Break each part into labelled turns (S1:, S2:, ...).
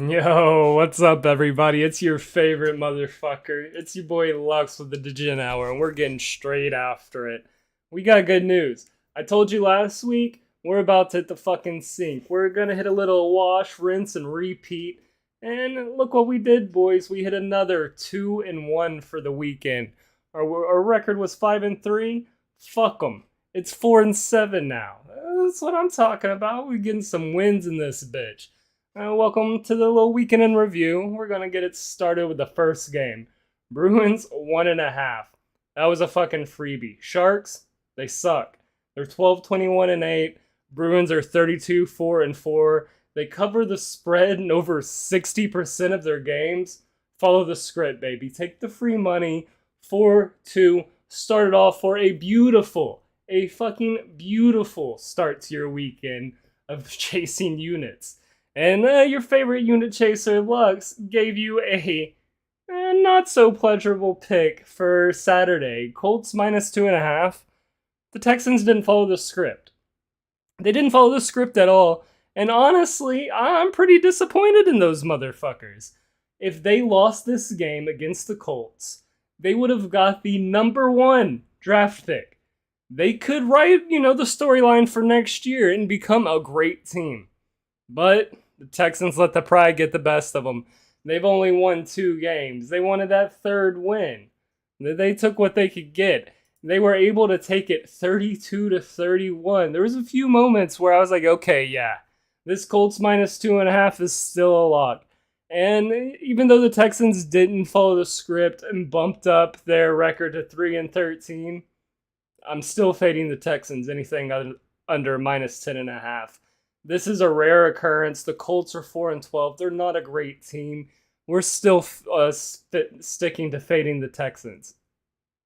S1: Yo, what's up, everybody? It's your favorite motherfucker. It's your boy Lux with the Degen Hour, and we're getting straight after it. We got good news. I told you last week, we're about to hit the fucking sink. We're gonna hit a little wash, rinse, and repeat. And look what we did, boys. We hit another 2-1 for the weekend. Our record was 5-3. Fuck them. It's 4-7 now. That's what I'm talking about. We're getting some wins in this bitch. Welcome to the little weekend in review. We're gonna get it started with the first game. Bruins 1.5. That was a fucking freebie. Sharks, they suck. They're 12-21-8. Bruins are 32-4-4. They cover the spread in over 60% of their games. Follow the script, baby. Take the free money. 4-2. Started off for a fucking beautiful start to your weekend of chasing units. And your favorite unit chaser, Lux, gave you a not so pleasurable pick for Saturday. Colts -2.5. The Texans didn't follow the script. They didn't follow the script at all. And honestly, I'm pretty disappointed in those motherfuckers. If they lost this game against the Colts, they would have got the #1 draft pick. They could write, the storyline for next year and become a great team. But the Texans let the pride get the best of them. They've only won 2 games. They wanted that third win. They took what they could get. They were able to take it 32-31. There was a few moments where I was like, okay, yeah, this Colts -2.5 is still a lock. And even though the Texans didn't follow the script and bumped up their record to 3-13, I'm still fading the Texans anything under -10.5. This is a rare occurrence. The Colts are 4-12. They're not a great team. We're still sticking to fading the Texans.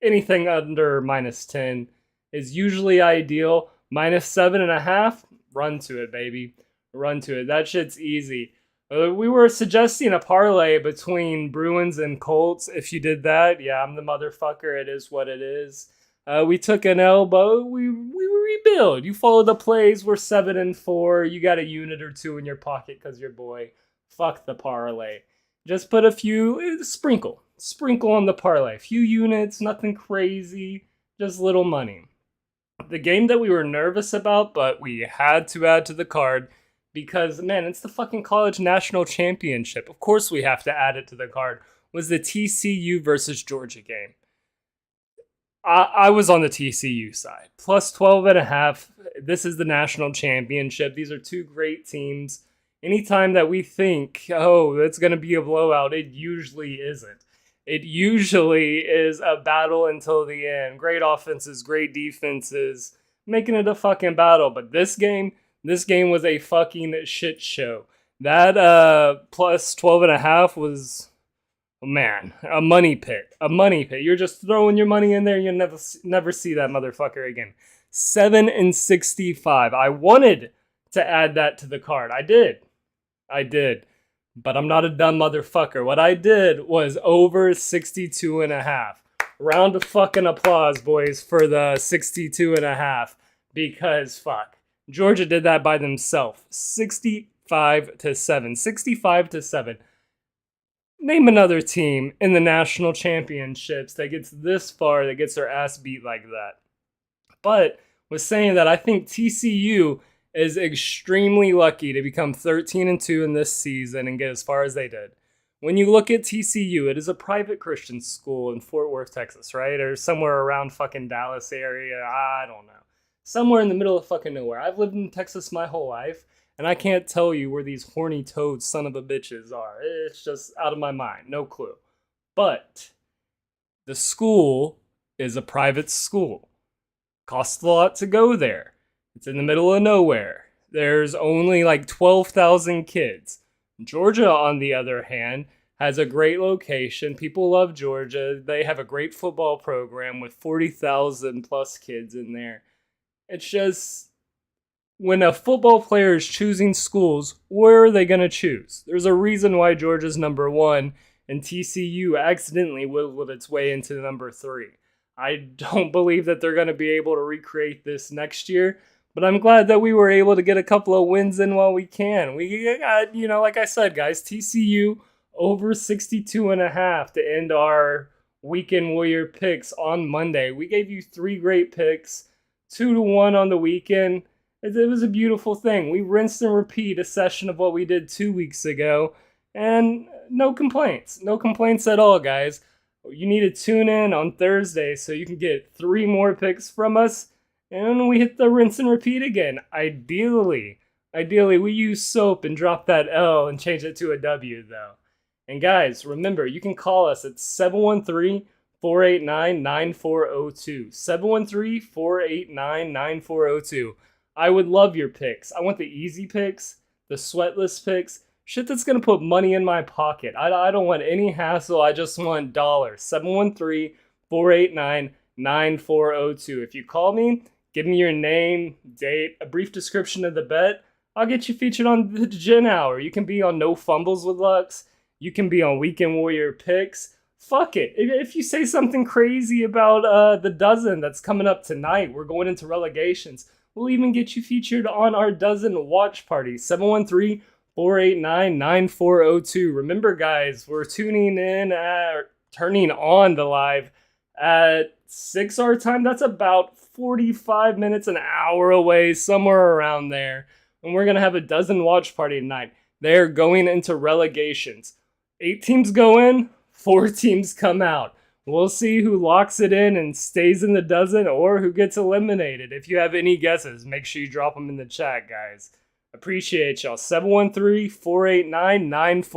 S1: Anything under -10 is usually ideal. -7.5, run to it, baby. Run to it. That shit's easy. We were suggesting a parlay between Bruins and Colts. If you did that, yeah, I'm the motherfucker. It is what it is. We took an elbow. We rebuild. You follow the plays. We're 7-4. You got a unit or 2 in your pocket because your boy. Fuck the parlay. Just put a few, sprinkle on the parlay. A few units, nothing crazy, just little money. The game that we were nervous about, but we had to add to the card because, man, it's the fucking college national championship. Of course we have to add it to the card, was the TCU versus Georgia game. I was on the TCU side. +12.5. This is the national championship. These are 2 great teams. Anytime that we think, oh, it's going to be a blowout, it usually isn't. It usually is a battle until the end. Great offenses, great defenses, making it a fucking battle. But this game was a fucking shit show. That +12.5 was... man, a money pit. You're just throwing your money in there. You'll never see that motherfucker again. 7-65. I wanted to add that to the card. I did. But I'm not a dumb motherfucker. What I did was over 62.5. Round of fucking applause, boys, for the 62.5. Because fuck. Georgia did that by themselves. 65-7. 65-7. Name another team in the national championships that gets this far, that gets their ass beat like that. But was saying that I think TCU is extremely lucky to become 13-2 in this season and get as far as they did. When you look at TCU, it is a private Christian school in Fort Worth, Texas, right? Or somewhere around fucking Dallas area. I don't know. Somewhere in the middle of fucking nowhere. I've lived in Texas my whole life. And I can't tell you where these horny toad son of a bitches are. It's just out of my mind. No clue. But the school is a private school. Costs a lot to go there. It's in the middle of nowhere. There's only like 12,000 kids. Georgia, on the other hand, has a great location. People love Georgia. They have a great football program with 40,000 plus kids in there. It's just... when a football player is choosing schools, where are they going to choose? There's a reason why Georgia's #1 and TCU accidentally wiggled its way into #3. I don't believe that they're going to be able to recreate this next year, But I'm glad that we were able to get a couple of wins in while we can. We got, like I said, guys, TCU over 62.5 to end our weekend Warrior picks on Monday. We gave you 3 great picks, 2-1 on the weekend. It was a beautiful thing. We rinsed and repeat a session of what we did 2 weeks ago, and no complaints. No complaints at all, guys. You need to tune in on Thursday so you can get 3 more picks from us, and we hit the rinse and repeat again. Ideally, we use soap and drop that L and change it to a W, though. And guys, remember, you can call us at 713-489-9402. 713-489-9402. I would love your picks. I want the easy picks, the sweatless picks, shit that's going to put money in my pocket. I don't want any hassle. I just want dollars. 713-489-9402. If you call me, give me your name, date, a brief description of the bet. I'll get you featured on the Gen Hour. You can be on No Fumbles with Lux. You can be on Weekend Warrior Picks. Fuck it. If you say something crazy about the dozen that's coming up tonight, we're going into relegations. We'll even get you featured on our dozen watch party. 713-489-9402. Remember, guys, we're turning on the live at 6 our time. That's about 45 minutes, an hour away, somewhere around there. And we're going to have a dozen watch party tonight. They're going into relegations. 8 teams go in, 4 teams come out. We'll see who locks it in and stays in the dozen or who gets eliminated. If you have any guesses, make sure you drop them in the chat, guys. Appreciate y'all. 713-489-9402.